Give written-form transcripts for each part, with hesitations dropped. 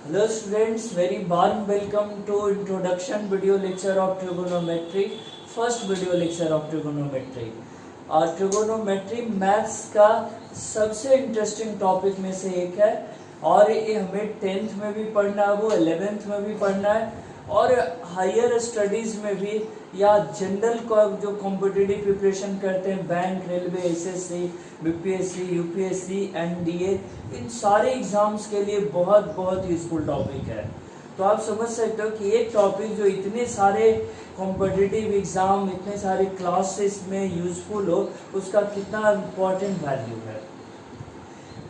Hello students, very warm welcome to introduction video lecture of trigonometry, first video lecture of trigonometry. और trigonometry maths का सबसे interesting topic में से एक है और ये हमें 10th में भी पढ़ना है, वो 11th में भी पढ़ना है और हायर स्टडीज़ में भी या जनरल का जो कॉम्पिटिटिव प्रिपरेशन करते हैं bank, railway, SSC, BPSC, UPSC, NDA, इन सारे एग्जाम्स के लिए बहुत बहुत यूजफुल टॉपिक है। तो आप समझ सकते हो कि एक टॉपिक जो इतने सारे कॉम्पिटिटिव एग्जाम, इतने सारे क्लासेस में यूजफुल हो, उसका कितना इम्पोर्टेंट वैल्यू है।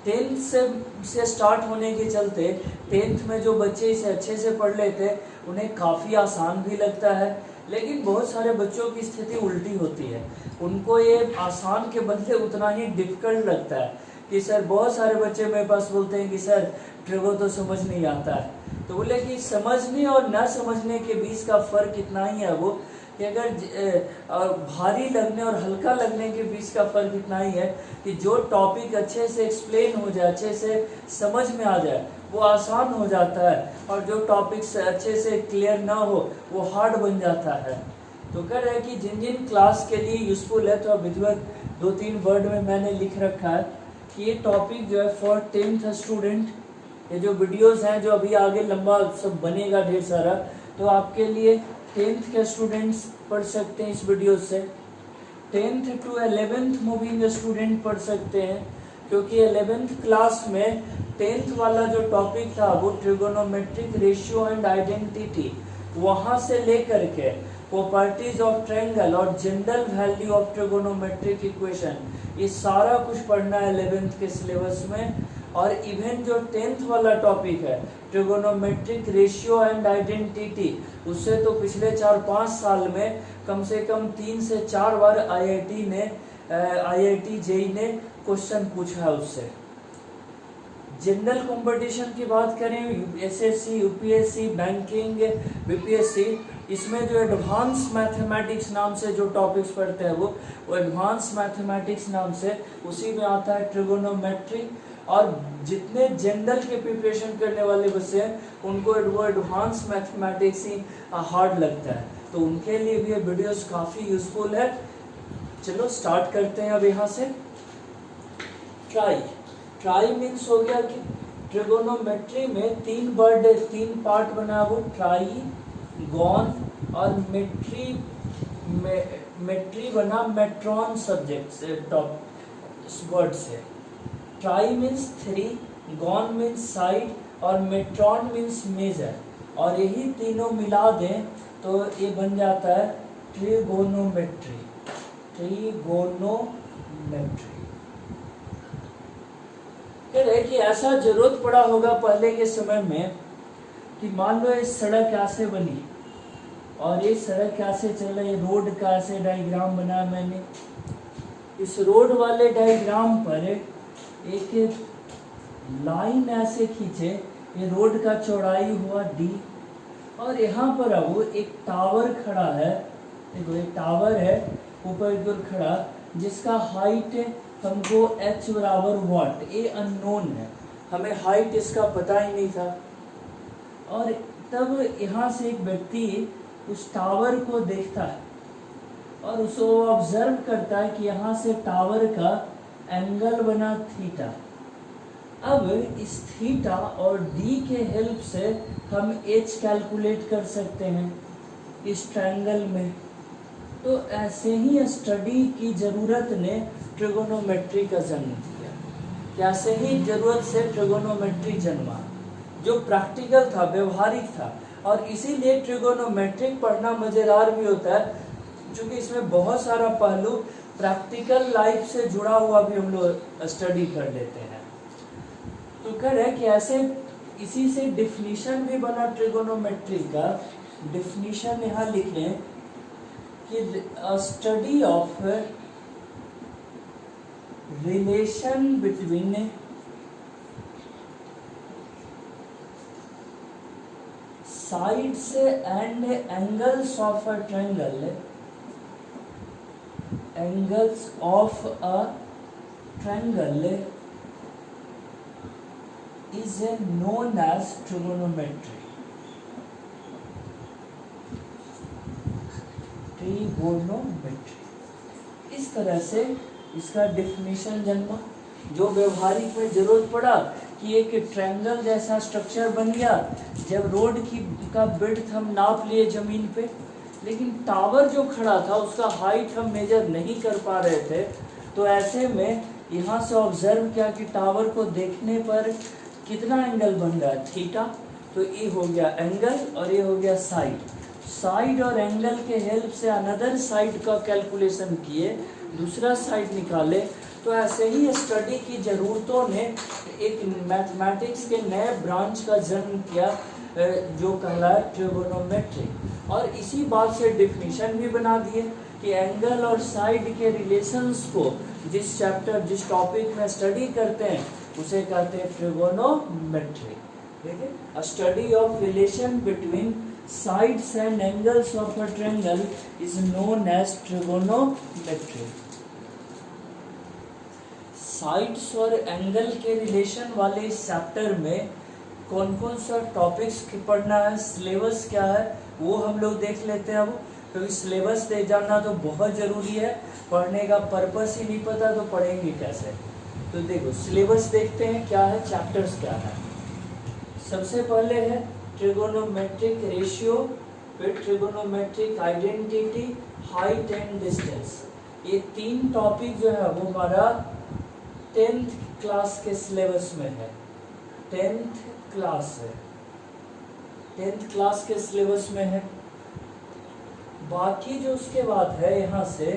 10th से स्टार्ट होने के चलते 10th में जो बच्चे इसे अच्छे से पढ़ लेते हैं उन्हें काफ़ी आसान भी लगता है, लेकिन बहुत सारे बच्चों की स्थिति उल्टी होती है, उनको ये आसान के बदले उतना ही डिफिकल्ट लगता है कि सर, बहुत सारे बच्चे मेरे पास बोलते हैं कि सर ट्रिगो तो समझ नहीं आता है। तो बोले कि समझने और न समझने के बीच का फ़र्क इतना ही है वो कि अगर भारी लगने और हल्का लगने के बीच का फ़र्क इतना ही है कि जो टॉपिक अच्छे से एक्सप्लेन हो जाए, अच्छे से समझ में आ जाए, वो आसान हो जाता है और जो टॉपिक अच्छे से क्लियर ना हो वो हार्ड बन जाता है। तो कह रहे हैं कि जिन जिन क्लास के लिए यूज़फुल है, तो अब विधिवत 2-3 वर्ड में मैंने लिख रखा है कि ये टॉपिक जो है फॉर 10th स्टूडेंट, ये जो वीडियोस हैं जो अभी आगे लंबा सब बनेगा ढेर सारा, तो आपके लिए 10th के स्टूडेंट्स पढ़ सकते हैं इस वीडियो से। 10th to 11th moving student पढ़ सकते हैं, क्योंकि 11th क्लास में 10th वाला जो टॉपिक था वो ट्रिगोनोमेट्रिक रेशियो एंड आइडेंटिटी, वहाँ से लेकर के प्रॉपर्टीज ऑफ ट्रायंगल और general value of trigonometric equation, ये सारा कुछ पढ़ना है 11th के सिलेबस में। और इवन जो 10th वाला टॉपिक है ट्रिगोनोमेट्रिक रेशियो एंड आइडेंटिटी, उससे तो पिछले 4-5 साल में कम से कम 3 से 4 बार आईआईटी जेईई ने क्वेश्चन पूछा है उससे। जनरल कंपटीशन की बात करें, एसएससी, यूपीएससी, बैंकिंग, बीपीएससी, इसमें जो एडवांस मैथमेटिक्स नाम से जो टॉपिक्स पढ़ते हैं वो एडवांस मैथमेटिक्स नाम से, उसी में आता है ट्रिगोनोमेट्री। और जितने जनरल के प्रिपरेशन करने वाले बच्चे हैं उनको वो एडवांस मैथमेटिक्स ही हार्ड लगता है, तो उनके लिए भी ये वीडियोस काफ़ी यूजफुल है। चलो स्टार्ट करते हैं अब यहाँ से। ट्राई मीन्स हो गया कि ट्रिगोनोमेट्री में 3 पार्ट बना, वो ट्राई, गॉन और मेट्री बना मेट्रॉन सब्जेक्ट से, टॉप वर्ड से। Try means 3, gone means side और मेट्रॉन मीन्स मेजर, और यही तीनों मिला दें तो ये बन जाता है ट्रिगोनोमेट्री। कह रहे कि ऐसा जरूरत पड़ा होगा पहले के समय में कि मान लो ये सड़क कैसे बनी और ये सड़क कैसे चल रही है, रोड का ऐसे डायग्राम बनाया मैंने। इस रोड वाले डायग्राम पर एक लाइन ऐसे खींचे, ये रोड का चौड़ाई हुआ d, और यहाँ पर अब एक टावर खड़ा है, देखो एक टावर है ऊपर की ओर खड़ा, जिसका हाइट हमको h बराबर वाट, ये अननोन है, हमें हाइट इसका पता ही नहीं था। और तब यहाँ से एक व्यक्ति उस टावर को देखता है और उसको ऑब्जर्व करता है कि यहाँ से टावर का एंगल बना थीटा। अब इस थीटा और d के हेल्प से हम h कैलकुलेट कर सकते हैं इस ट्रायंगल में। तो ऐसे ही स्टडी की ज़रूरत ने ट्रिगोनोमेट्री का जन्म दिया, कैसे ही ज़रूरत से ट्रिगोनोमेट्री जन्मा, जो प्रैक्टिकल था, व्यवहारिक था। और इसीलिए ट्रिगोनोमेट्रिक पढ़ना मज़ेदार भी होता है, क्योंकि इसमें बहुत सारा पहलू प्रैक्टिकल लाइफ से जुड़ा हुआ भी हम लोग स्टडी कर लेते हैं। तो कह रहे कि ऐसे इसी से डिफिनीशन भी बना ट्रिगोनोमेट्री का। डिफिनीशन यहाँ लिखें कि study of relation between sides and angles of a triangle, angles of a triangle is known as trigonometry. Trigonometry, इस तरह से इसका डेफिनेशन जन्मा। जो व्यवहारिक में जरूरत पड़ा कि एक ट्रायंगल जैसा स्ट्रक्चर बन गया जब रोड का विड्थ हम नाप लिए जमीन पे, लेकिन टावर जो खड़ा था उसका हाइट हम मेजर नहीं कर पा रहे थे। तो ऐसे में यहाँ से ऑब्जर्व किया कि टावर को देखने पर कितना एंगल बन रहा है, थीटा। तो ये हो गया एंगल और ये हो गया साइड। साइड और एंगल के हेल्प से अनदर साइड का कैलकुलेशन किए, दूसरा साइड निकाले। तो ऐसे ही स्टडी की ज़रूरतों ने एक मैथमेटिक्स के नए ब्रांच का जन्म किया जो कहलाया ट्रिगोनोमेट्री। और इसी बात से डिफिनीशन भी बना दिए कि एंगल और साइड के रिलेशंस को जिस चैप्टर जिस टॉपिक में स्टडी करते हैं उसे कहते हैं ट्रिगोनोमेट्री। ठीक है, अ study of relation between sides and angles of a triangle is known as trigonometry. Sides और एंगल के रिलेशन वाले इस चैप्टर में कौन कौन सा टॉपिक्स पढ़ना है, सिलेबस क्या है, वो हम लोग देख लेते हैं। अब क्योंकि सिलेबस दे जानना तो बहुत ज़रूरी है, पढ़ने का पर्पस ही नहीं पता तो पढ़ेंगे कैसे। तो देखो सिलेबस देखते हैं क्या है, चैप्टर्स क्या है। सबसे पहले है ट्रिगोनोमेट्रिक रेशियो, फिर trigonometric identity, height and distance. ये तीन टॉपिक जो है वो हमारा 10th क्लास के सिलेबस में है। 10th क्लास है, 10th क्लास के सिलेबस में है। बाकी जो उसके बाद है यहाँ से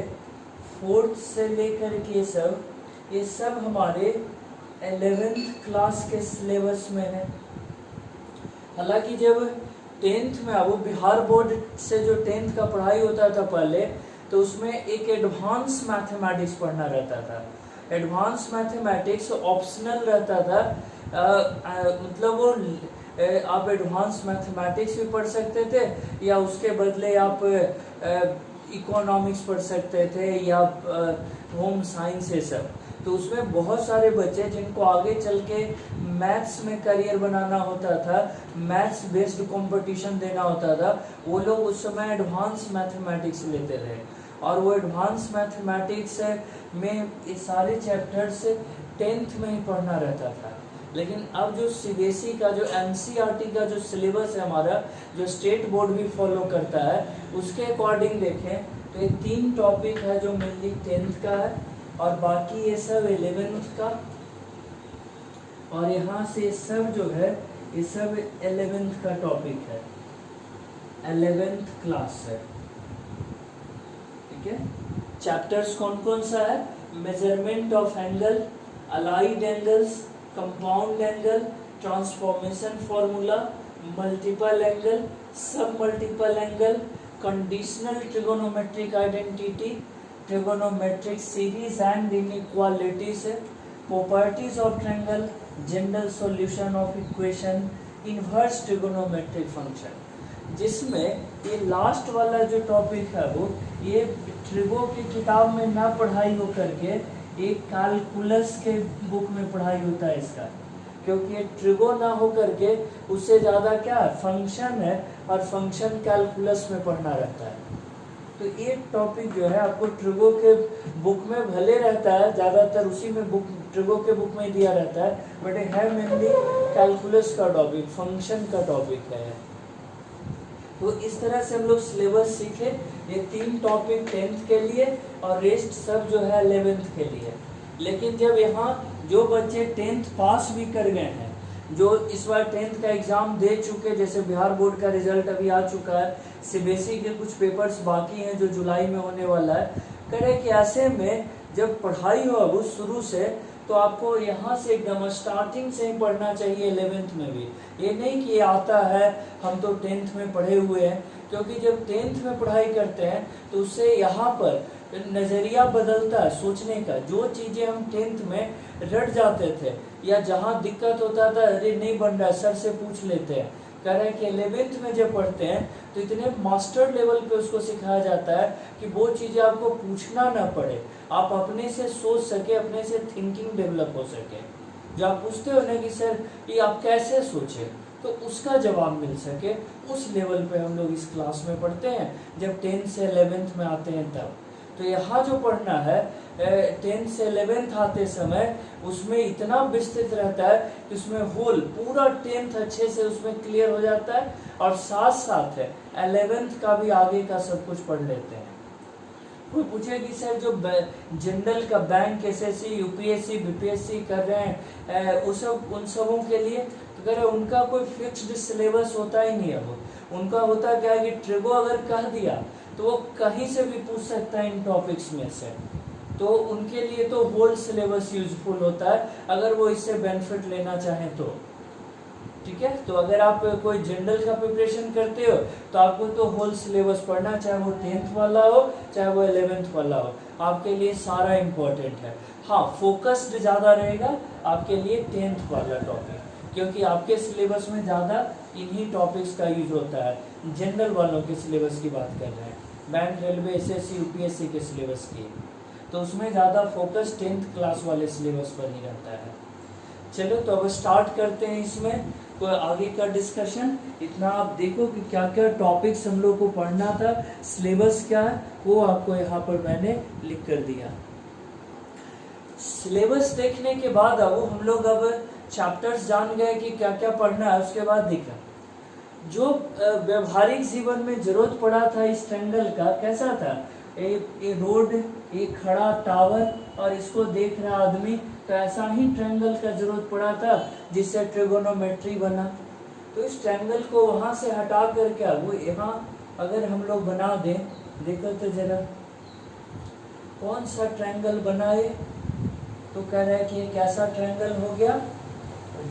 4th से लेकर के ये सब हमारे 11th क्लास के सिलेबस में है। हालांकि जब 10th में वो बिहार बोर्ड से जो 10th का पढ़ाई होता था पहले, तो उसमें एक एडवांस मैथमेटिक्स पढ़ना रहता था। एडवांस मैथमेटिक्स ऑप्शनल रहता था, मतलब वो आप एडवांस मैथमेटिक्स भी पढ़ सकते थे या उसके बदले आप इकोनॉमिक्स पढ़ सकते थे या होम साइंस ये सब। तो उसमें बहुत सारे बच्चे जिनको आगे चल के मैथ्स में करियर बनाना होता था, मैथ्स बेस्ड कंपटीशन देना होता था, वो लोग उस समय एडवांस मैथमेटिक्स लेते थे। और वो एडवांस मैथमेटिक्स में ये सारे चैप्टर्स 10th में ही पढ़ना रहता था। लेकिन अब जो सीबीएसई का जो एनसीईआरटी का जो सिलेबस है हमारा, जो स्टेट बोर्ड भी फॉलो करता है, उसके अकॉर्डिंग देखें तो ये 3 टॉपिक है जो मेनली 10th का है और बाकी ये सब 11th का, और यहाँ से सब जो है ये सब 11th का टॉपिक है, 11th क्लास है। ठीक है, चैप्टर्स कौन कौन सा है? Measurement of angle, allied angles, compound angle, transformation formula, multiple angle, submultiple angle, conditional trigonometric identity, trigonometric series and inequalities, properties of triangle, general solution of equation, inverse trigonometric function. जिसमें ये last वाला जो topic है वो ये trigo की किताब में ना पढ़ाई हो करके एक कैलकुलस के बुक में पढ़ाई होता है इसका, क्योंकि ये ट्रिगो ना हो करके उससे ज़्यादा क्या फंक्शन है और फंक्शन कैलकुलस में पढ़ना रहता है। तो ये टॉपिक जो है आपको ट्रिगो के बुक में भले रहता है, ज़्यादातर उसी में बुक ट्रिगो के बुक में दिया रहता है, बट ये है मेनली कैलकुलस का टॉपिक, फंक्शन का टॉपिक है। तो इस तरह से हम लोग सिलेबस सीखे, ये 3 टॉपिक 10th के लिए और रेस्ट सब जो है 11th के लिए। लेकिन जब यहाँ जो बच्चे 10th पास भी कर गए हैं, जो इस बार 10th का एग्ज़ाम दे चुके, जैसे बिहार बोर्ड का रिजल्ट अभी आ चुका है, सीबीएसई के कुछ पेपर्स बाकी हैं जो जुलाई में होने वाला है, करें कि ऐसे में जब पढ़ाई हो अब शुरू से, तो आपको यहाँ से एकदम स्टार्टिंग से ही पढ़ना चाहिए 11th में भी। ये नहीं कि आता है हम तो 10th में पढ़े हुए हैं, क्योंकि जब 10th में पढ़ाई करते हैं तो उससे यहाँ पर नज़रिया बदलता है सोचने का। जो चीज़ें हम 10th में रट जाते थे या जहाँ दिक्कत होता था, अरे नहीं बन रहा सर से पूछ लेते हैं, कह रहे हैं कि 11th में जब पढ़ते हैं तो इतने मास्टर लेवल पे उसको सिखाया जाता है कि वो चीज़ें आपको पूछना ना पड़े, आप अपने से सोच सके, अपने से थिंकिंग डेवलप हो सके। जो आप पूछते हो ना कि सर ये आप कैसे सोचे, तो उसका जवाब मिल सके, उस लेवल पे हम लोग इस क्लास में पढ़ते हैं जब 10th से 11th में आते हैं तब। तो यहाँ जो पढ़ना है 10th से 11th आते समय उसमें इतना विस्तृत रहता है कि उसमें होल पूरा 10th अच्छे से उसमें क्लियर हो जाता है, और साथ साथ है 11th का भी आगे का सब कुछ पढ़ लेते हैं। कोई पूछे कि सर जो जनरल का बैंक, एसएससी, यूपीएससी, बीपीएससी कर रहे हैं उन सबों के लिए, तो कह रहे उनका कोई फिक्स्ड सिलेबस होता ही नहीं है। वो उनका होता क्या है कि ट्रिगो अगर कह दिया तो वो कहीं से भी पूछ सकता है इन टॉपिक्स में से, तो उनके लिए तो होल सिलेबस यूजफुल होता है अगर वो इससे बेनिफिट लेना चाहें तो। ठीक है, तो अगर आप कोई जनरल का प्रिपरेशन करते हो तो आपको तो होल सिलेबस पढ़ना, चाहे वो 10th वाला हो चाहे वो 11th वाला हो, आपके लिए सारा इम्पोर्टेंट है। हाँ, फोकस्ड ज़्यादा रहेगा आपके लिए 10th वाला टॉपिक, क्योंकि आपके सिलेबस में ज़्यादा इन्हीं टॉपिक्स का यूज होता है। जनरल वालों के सिलेबस की बात कर रहे हैं, बैंक, रेलवे, एसएससी, यूपीएससी के सिलेबस की, तो उसमें ज़्यादा फोकस 10th क्लास वाले सिलेबस पर ही रहता है। चलो तो अब स्टार्ट करते हैं इसमें कोई आगे का डिस्कशन। इतना आप देखो कि क्या क्या टॉपिक्स हम लोग को पढ़ना था, सिलेबस क्या है वो आपको यहाँ पर मैंने लिख कर दिया। सिलेबस देखने के बाद अब हम लोग अब चैप्टर्स जान गए कि क्या क्या पढ़ना है। उसके बाद देखा जो व्यवहारिक जीवन में जरूरत पड़ा था इस ट्रायंगल का, कैसा था, एक रोड, एक खड़ा टावर और इसको देख रहा आदमी, तो ऐसा ही ट्रायंगल का जरूरत पड़ा था जिससे ट्रिगोनोमेट्री बना। तो इस ट्रायंगल को वहां से हटा कर क्या वो यहाँ अगर हम लोग बना दें, देखो तो जरा कौन सा ट्रायंगल बनाए, तो कह रहा है कि एक ऐसा ट्रायंगल हो गया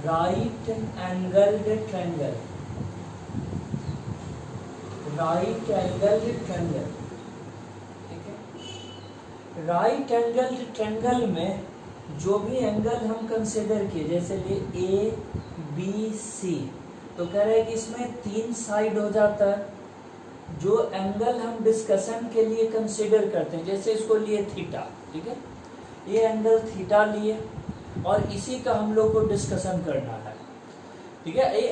right angled triangle, right angled triangle. ठीक है, राइट एंगल्ड ट्रायंगल में जो भी एंगल हम कंसिडर किए, जैसे लिए ए बी सी, तो कह रहे हैं कि इसमें 3 साइड हो जाता है। जो एंगल हम डिस्कशन के लिए कंसिडर करते हैं, जैसे इसको लिए थीटा, ठीक है, ये एंगल थीटा लिए और इसी का हम लोग को डिस्कशन करना है। ठीक है, ये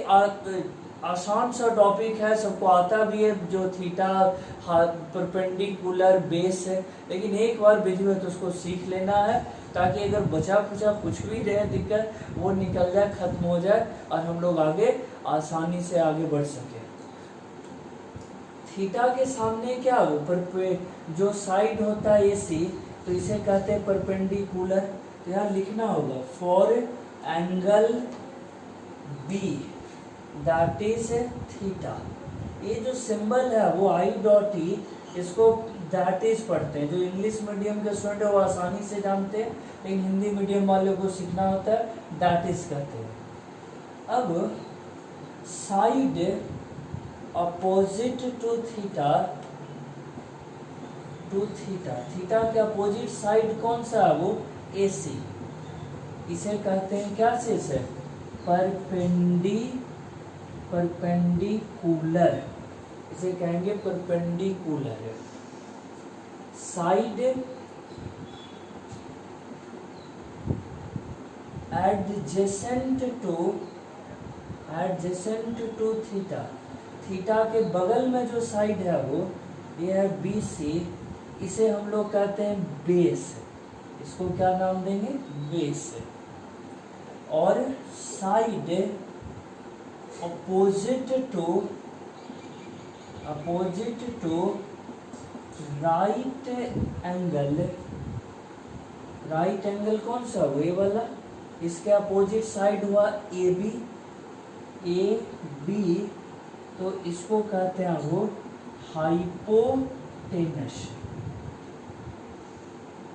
आसान सा टॉपिक है, सबको आता भी है, जो थीटा परपेंडिकुलर बेस है, लेकिन एक बार विधिवत उसको सीख लेना है ताकि अगर बचा खुचा कुछ भी रहे दिक्कत वो निकल जाए, खत्म हो जाए और हम लोग आगे आसानी से आगे बढ़ सके। थीटा के सामने क्या हो, पर जो साइड होता है ए सी, तो इसे कहते हैं परपेंडिकुलर। तो यहाँ लिखना होगा for angle B that is theta. ये जो सिंबल है वो आई डॉट ई, इसको दैट इज पढ़ते हैं। जो इंग्लिश मीडियम के स्टूडेंट है वो आसानी से जानते हैं, लेकिन हिंदी मीडियम वालों को सीखना होता है, दैट इज कहते हैं। अब side opposite to theta, theta के अपोजिट साइड कौन सा है, वो ए सी। इसे कहते हैं क्या चीज है, परपेंडिकुलर, इसे कहेंगे perpendicular. Side adjacent to theta, theta के बगल में जो साइड है वो ये है बी सी, इसे हम लोग कहते हैं बेस। इसको क्या नाम देंगे, बेस। और side opposite to right angle कौन सा, वो वाला, इसके अपोजिट साइड हुआ ए बी, तो इसको कहते हैं वो हाइपोटेनस।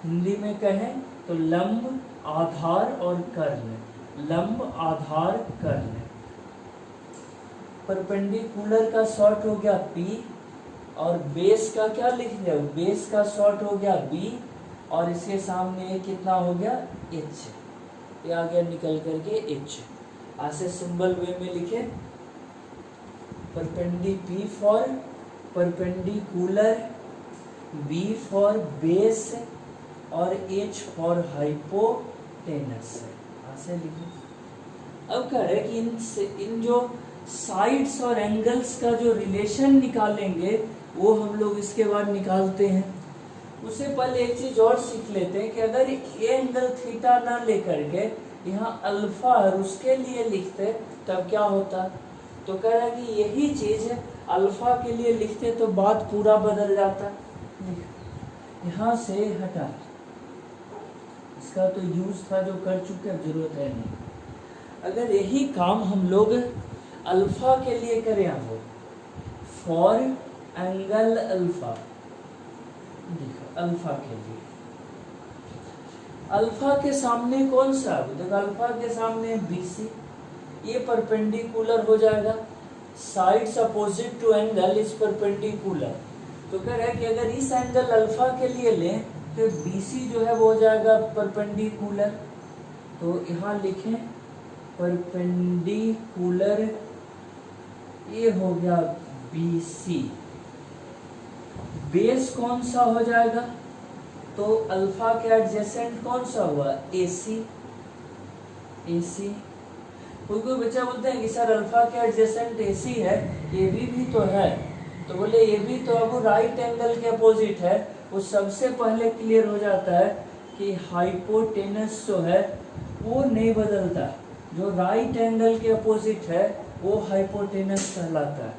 हिंदी में कहें तो लंब, आधार और कर्ण, लंब, आधार, कर्ण। परपेंडिकुलर का शॉर्ट हो गया पी, और बेस का क्या लिख दिया, बेस का शॉर्ट हो गया बी, और इसके सामने कितना हो गया एच, ये आ गया निकल करके एच। ऐसे सिंबल वे में लिखे, P for perpendicular, B for base और एच फॉर हाइपोटेनस। यहाँ से लिखे। अब कह रहे कि इन जो साइड्स और एंगल्स का जो रिलेशन निकालेंगे वो हम लोग इसके बाद निकालते हैं। उससे पहले एक चीज और सीख लेते हैं कि अगर ये एंगल थीटा ना लेकर के यहाँ अल्फा और उसके लिए लिखते तब क्या होता। तो कह रहा है कि यही चीज है अल्फा के लिए लिखते तो बात पूरा बदल जाता। यहाँ से हटा, इसका तो यूज था जो कर चुके, अब जरूरत है नहीं। अगर यही काम हम लोग अल्फा के लिए करें, हो फॉर एंगल अल्फा, देखो अल्फा के लिए अल्फा के सामने कौन सा, देखो अल्फा के सामने BC, ये परपेंडिकुलर हो जाएगा, sides opposite to angle is perpendicular. तो कह रहे हैं कि अगर इस एंगल अल्फा के लिए लें तो BC जो है वो हो जाएगा परपेंडिकुलर। तो यहाँ लिखें परपेंडिकुलर, ये हो गया BC। बेस कौन सा हो जाएगा, तो अल्फा के एडजेसेंट कौन सा हुआ, AC। कोई बच्चा बोलते हैं कि सर अल्फा के एडजेसेंट AC है, AB भी तो है। तो बोले ये भी तो अब राइट एंगल के अपोजिट है। वो सबसे पहले क्लियर हो जाता है कि हाइपोटेनस जो है वो नहीं बदलता, जो राइट एंगल के अपोजिट है वो हाइपोटेनस कहलाता है।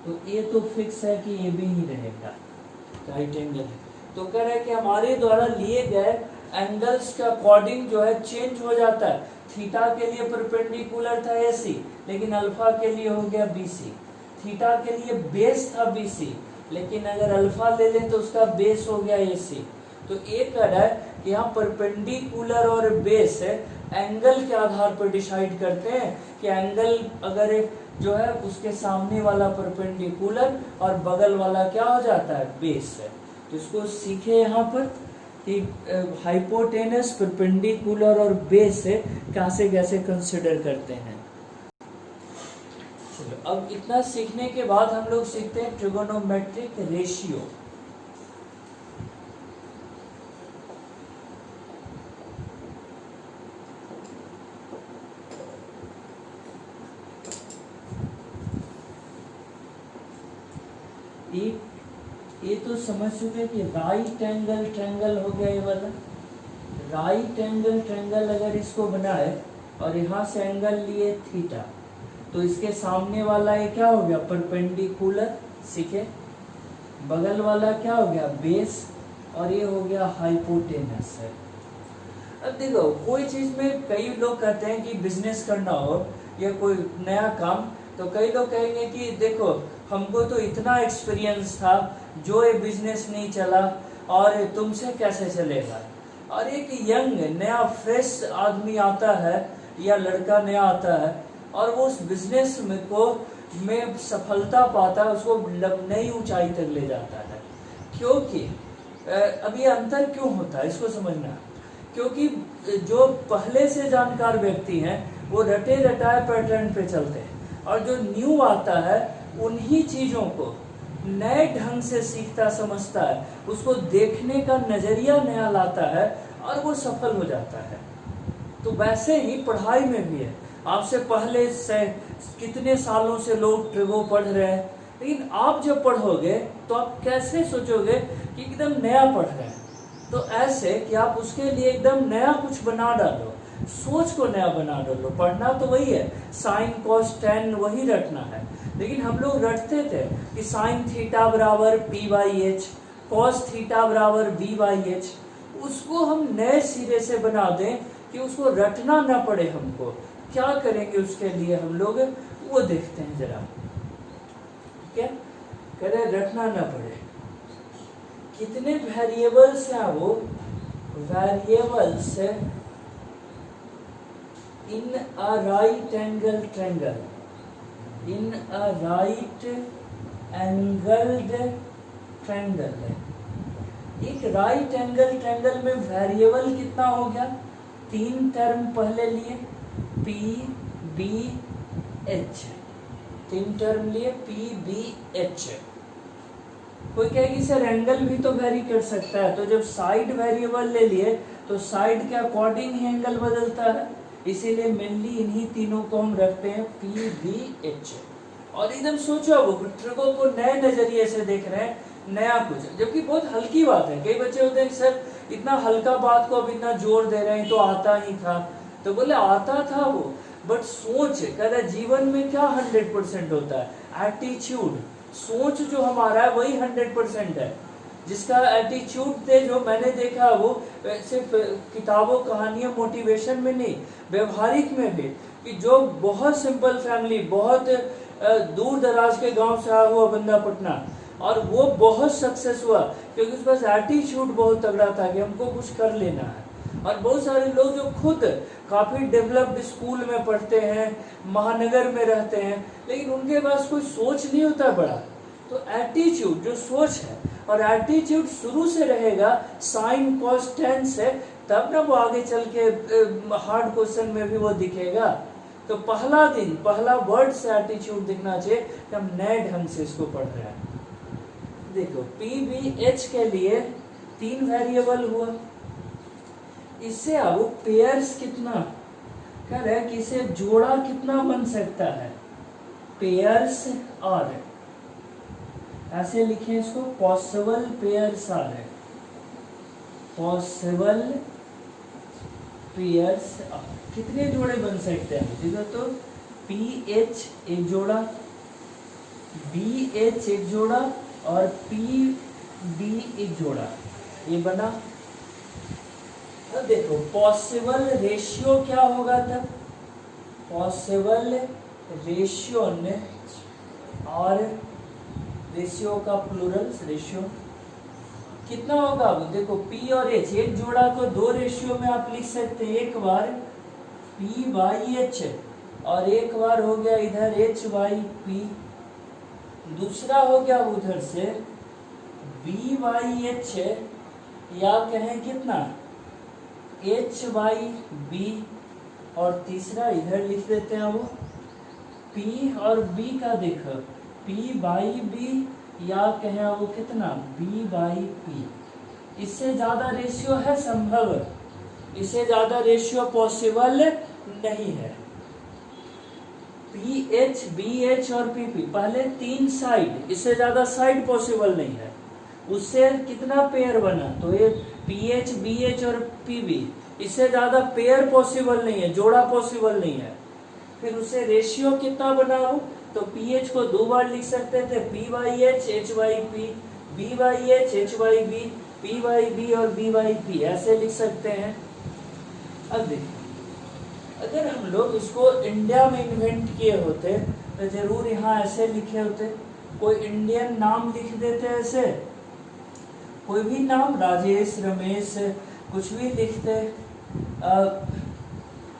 तो ये तो फिक्स है कि ये भी ही रहेगा, राइट एंगल है। तो कह रहे हैं कि हमारे द्वारा लिए गए एंगल्स का अकॉर्डिंग जो है चेंज हो जाता है। थीटा के लिए परपेंडिकुलर था AC, लेकिन अल्फा के लिए हो गया BC। थीटा के लिए बेस था BC, लेकिन अगर अल्फा ले लें तो उसका बेस हो गया AC। तो ये कह रहा है कि यहाँ परपेंडिकुलर और बेस एंगल के आधार पर डिसाइड करते हैं कि एंगल अगर जो है उसके सामने वाला परपेंडिकुलर और बगल वाला क्या हो जाता है, बेस है। तो इसको सीखे यहाँ पर कि हाइपोटेनस, परपेंडिकुलर और बेस कैसे कैसे कंसिडर करते हैं। चलो अब इतना सीखने के बाद हम लोग सीखते हैं ट्रिगोनोमेट्रिक रेशियो। ये तो समझ चुके कि राइट एंगल ट्रायंगल हो गया, ये वाला राइट एंगल ट्रायंगल अगर इसको बनाए और यहाँ से एंगल लिए थीटा, तो इसके सामने वाला ये क्या हो गया, परपेंडिकुलर, सीखे। बगल वाला क्या हो गया, बेस, और ये हो गया हाइपोटेनस है। अब देखो कोई चीज में कई लोग कहते हैं कि बिजनेस करना हो या कोई नया काम, तो कई लोग कहेंगे कि देखो हमको तो इतना एक्सपीरियंस था, जो ये बिजनेस नहीं चला और तुमसे कैसे चलेगा। और एक यंग नया फ्रेश आदमी आता है या लड़का नया आता है और वो उस बिजनेस में सफलता पाता है, उसको नई ऊंचाई तक ले जाता है। क्योंकि अब ये अंतर क्यों होता है इसको समझना। क्योंकि जो पहले से जानकार व्यक्ति हैं वो रटे रटाए पैटर्न पे चलते हैं, और जो न्यू आता है उन्हीं चीजों को नए ढंग से सीखता समझता है, उसको देखने का नजरिया नया लाता है और वो सफल हो जाता है। तो वैसे ही पढ़ाई में भी है। आपसे पहले से कितने सालों से लोग ट्रिगो पढ़ रहे हैं, लेकिन आप जब पढ़ोगे तो आप कैसे सोचोगे कि एकदम नया पढ़ रहे हैं। तो ऐसे कि आप उसके लिए एकदम नया कुछ बना डालो, सोच को नया बना डालो। पढ़ना तो वही है, साइन कॉस टेन वही रटना है, लेकिन हम लोग रटते थे कि साइन थीटा बराबर P/H, कॉस थीटा बराबर B/H। उसको हम नए सिरे से बना दें कि उसको रटना ना पड़े हमको। क्या करेंगे उसके लिए हम लोग, वो देखते हैं जरा। क्या करें, रटना ना पड़े। कितने वेरिएबल्स हैं वो, variables in a right angle triangle, in a right angled triangle है। एक राइट एंगल ट्रायंगल में वेरिएबल कितना हो गया, 3 टर्म पहले लिए P/B/H, 3 टर्म लिए P/B/H। कोई कहेगी सर एंगल भी तो वेरी कर सकता है, तो जब साइड वेरिएबल ले लिए तो साइड के अकॉर्डिंग ही एंगल बदलता है। इसीलिए मेनली इन्हीं तीनों को हम रखते हैं PBH। और एकदम सोचो अब ट्रकों को नए नजरिए से देख रहे हैं, नया कुछ, जबकि बहुत हल्की बात है। कई बच्चे होते हैं सर इतना हल्का बात को अब इतना जोर दे रहे हैं, तो आता ही था। तो बोले आता था वो, बट सोच कहता है जीवन में क्या 100% होता है, एटीट्यूड, सोच जो हमारा है वही 100% है। जिसका एटीट्यूड थे जो मैंने देखा वो सिर्फ किताबों कहानियों मोटिवेशन में नहीं, व्यवहारिक में भी, कि जो बहुत सिंपल फैमिली, बहुत दूर दराज के गांव से आया हुआ बंदा पटना, और वो बहुत सक्सेस हुआ क्योंकि उसके पास एटीट्यूड बहुत तगड़ा था कि हमको कुछ कर लेना है। और बहुत सारे लोग जो खुद काफी डेवलप्ड स्कूल में पढ़ते हैं, महानगर में रहते हैं, लेकिन उनके पास कोई सोच नहीं होता बड़ा। तो एटीट्यूड जो सोच है, और एटीट्यूड शुरू से रहेगा साइन कॉस टेन से, तब ना वो आगे चल के हार्ड क्वेश्चन में भी वो दिखेगा। तो पहला दिन पहला वर्ड से एटीट्यूड दिखना चाहिए कि हम नए ढंग से इसको पढ़ रहे हैं। देखो PBH के लिए 3 वेरिएबल हुआ। इससे अब पेयर्स कितना कह रहे हैं कि इसे जोड़ा कितना बन सकता है, पेयर्स आर, ऐसे लिखें इसको, possible pairs are, possible pairs are. कितने जोड़े बन सकते हैं देखो तो, PH एक जोड़ा, BH एक जोड़ा और PB एक जोड़ा, ये बना। अब देखो पॉसिबल रेशियो क्या होगा तब, पॉसिबल रेशियो ने, और रेशियो का प्लूरल रेशियो कितना होगा। अब देखो P और H, एक जोड़ा को 2 रेशियो में आप लिख सकते हैं, एक बार P/H और एक बार हो गया इधर H/P, दूसरा हो गया उधर से B/H, या कहें कितना H/B, और तीसरा इधर लिख देते हैं वो P और B का, देखो P/B, या कहें वो कितना B/P। इससे ज्यादा रेशियो है संभव, इससे ज्यादा रेशियो पॉसिबल नहीं है। PH, BH और PP पहले 3 साइड, इससे ज्यादा साइड पॉसिबल नहीं है। उससे कितना पेयर बना, तो ये PH, BH और PB, इससे ज्यादा पेयर पॉसिबल नहीं है, जोड़ा पॉसिबल नहीं है। फिर उसे रेशियो कितना बनाओ, तो PH को 2 बार लिख सकते थे, P/H, H/P, B/H, H/B, P/B और B/P, ऐसे लिख सकते हैं। अब देखिए अगर हम लोग इसको इंडिया में इन्वेंट किए होते तो जरूर यहाँ ऐसे लिखे होते, कोई इंडियन नाम लिख देते ऐसे, कोई भी नाम, राजेश, रमेश, कुछ भी लिखते,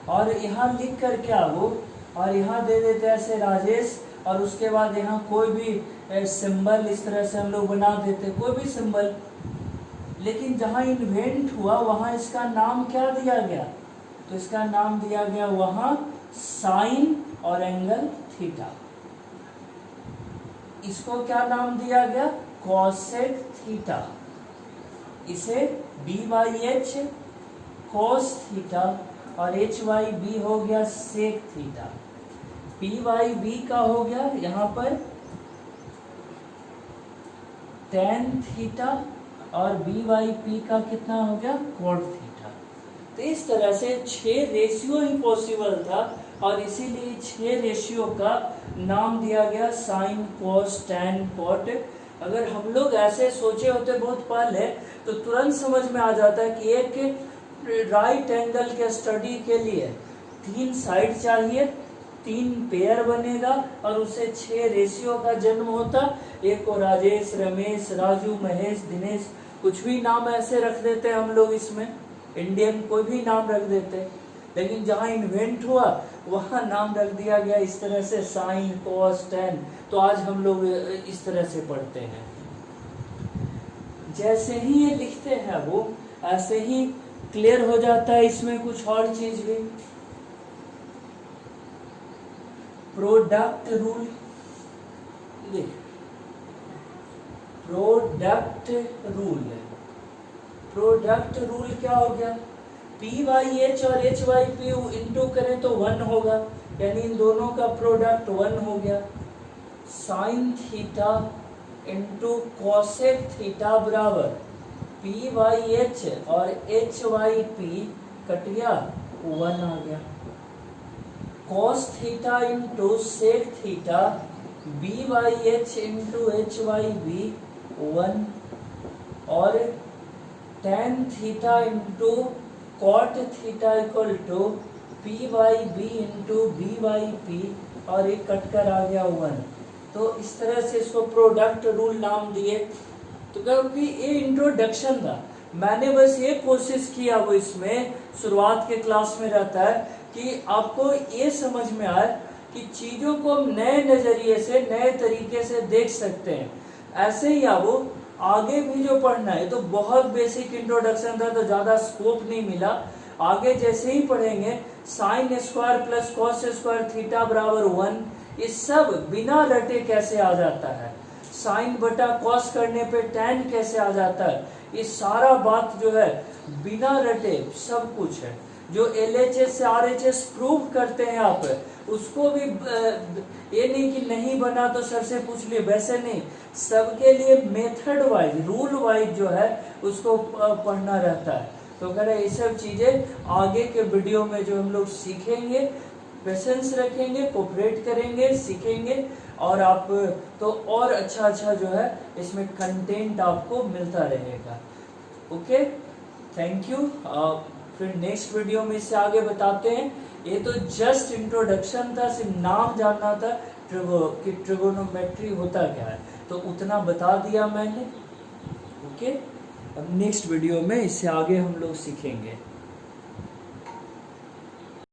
और यहाँ लिख कर क्या वो, और यहाँ दे देते ऐसे राजेश, और उसके बाद यहाँ कोई भी सिंबल इस तरह से हम लोग बना देते, कोई भी सिंबल। लेकिन जहाँ इन्वेंट हुआ वहाँ इसका नाम क्या दिया गया, तो इसका नाम दिया गया वहाँ साइन और एंगल थीटा। इसको क्या नाम दिया गया, कॉसेक थीटा। इसे B/H cos थीटा और H/B हो गया सेक थीटा। P/B का हो गया यहाँ पर tan थीटा, और B/P का कितना हो गया, cot थीटा। तो इस तरह से 6 रेशियो ही पॉसिबल था, और इसीलिए 6 रेशियो का नाम दिया गया साइन, कॉस, टैन, कॉट। अगर हम लोग ऐसे सोचे होते बहुत पहले तो तुरंत समझ में आ जाता है कि एक राइट एंगल के स्टडी के लिए 3 साइड चाहिए, 3 पेयर बनेगा, और उससे 6 रेशियो का जन्म होता। एक को राजेश, रमेश, राजू, महेश, दिनेश, कुछ भी नाम ऐसे रख देते हैं हम लोग, इसमें इंडियन कोई भी नाम रख देते, लेकिन जहाँ इन्वेंट हुआ वहाँ नाम रख दिया गया इस तरह से, साइन, कॉस, टैन। तो आज हम लोग इस तरह से पढ़ते हैं। जैसे ही ये लिखते हैं वो ऐसे ही क्लियर हो जाता है। इसमें कुछ और चीज भी, product rule, product rule, product rule क्या हो गया, पी वाई एच और एच वाई पी इंटू करें तो 1 होगा, यानी इन दोनों का प्रोडक्ट 1 हो गया। Sine theta into cosec theta बराबर पी वाई एच और एच वाई पी कट गया, 1 आ गया। Cos theta into sec theta B by H into H by B 1, और tan theta into cot theta equal to P by B into B by P, और एक cut कर आ गया 1। तो इस तरह से इसको प्रोडक्ट रूल नाम दिए। तो क्योंकि ये इंट्रोडक्शन था, मैंने बस ये कोशिश किया वो इसमें शुरुआत के क्लास में रहता है कि आपको ये समझ में आए कि चीज़ों को हम नए नज़रिए से नए तरीके से देख सकते हैं। ऐसे ही आप आगे भी जो पढ़ना है, तो बहुत बेसिक इंट्रोडक्शन था तो ज़्यादा स्कोप नहीं मिला। आगे जैसे ही पढ़ेंगे sine square plus cos square theta बराबर 1, ये सब बिना रटे कैसे आ जाता है, साइन बटा कॉस करने पे टैन कैसे आ जाता है, ये सारा बात जो है बिना रटे सब कुछ है। जो LHS से RHS प्रूव करते हैं आप, उसको भी ये नहीं कि नहीं बना तो सर से पूछ लिए, वैसे नहीं, सबके लिए मेथड वाइज रूल वाइज जो है उसको पढ़ना रहता है। तो कह रहे ये सब चीज़ें आगे के वीडियो में जो हम लोग सीखेंगे, पेशेंस रखेंगे, कोऑपरेट करेंगे, सीखेंगे, और आप तो और अच्छा जो है इसमें कंटेंट आपको मिलता रहेगा। Okay, thank you. फिर नेक्स्ट वीडियो में इससे आगे बताते हैं। ये तो जस्ट इंट्रोडक्शन था, सिर्फ नाम जानना था कि ट्रिगोनोमेट्री होता क्या है, तो उतना बता दिया मैंने। ओके, अब नेक्स्ट वीडियो में इससे आगे हम लोग सीखेंगे।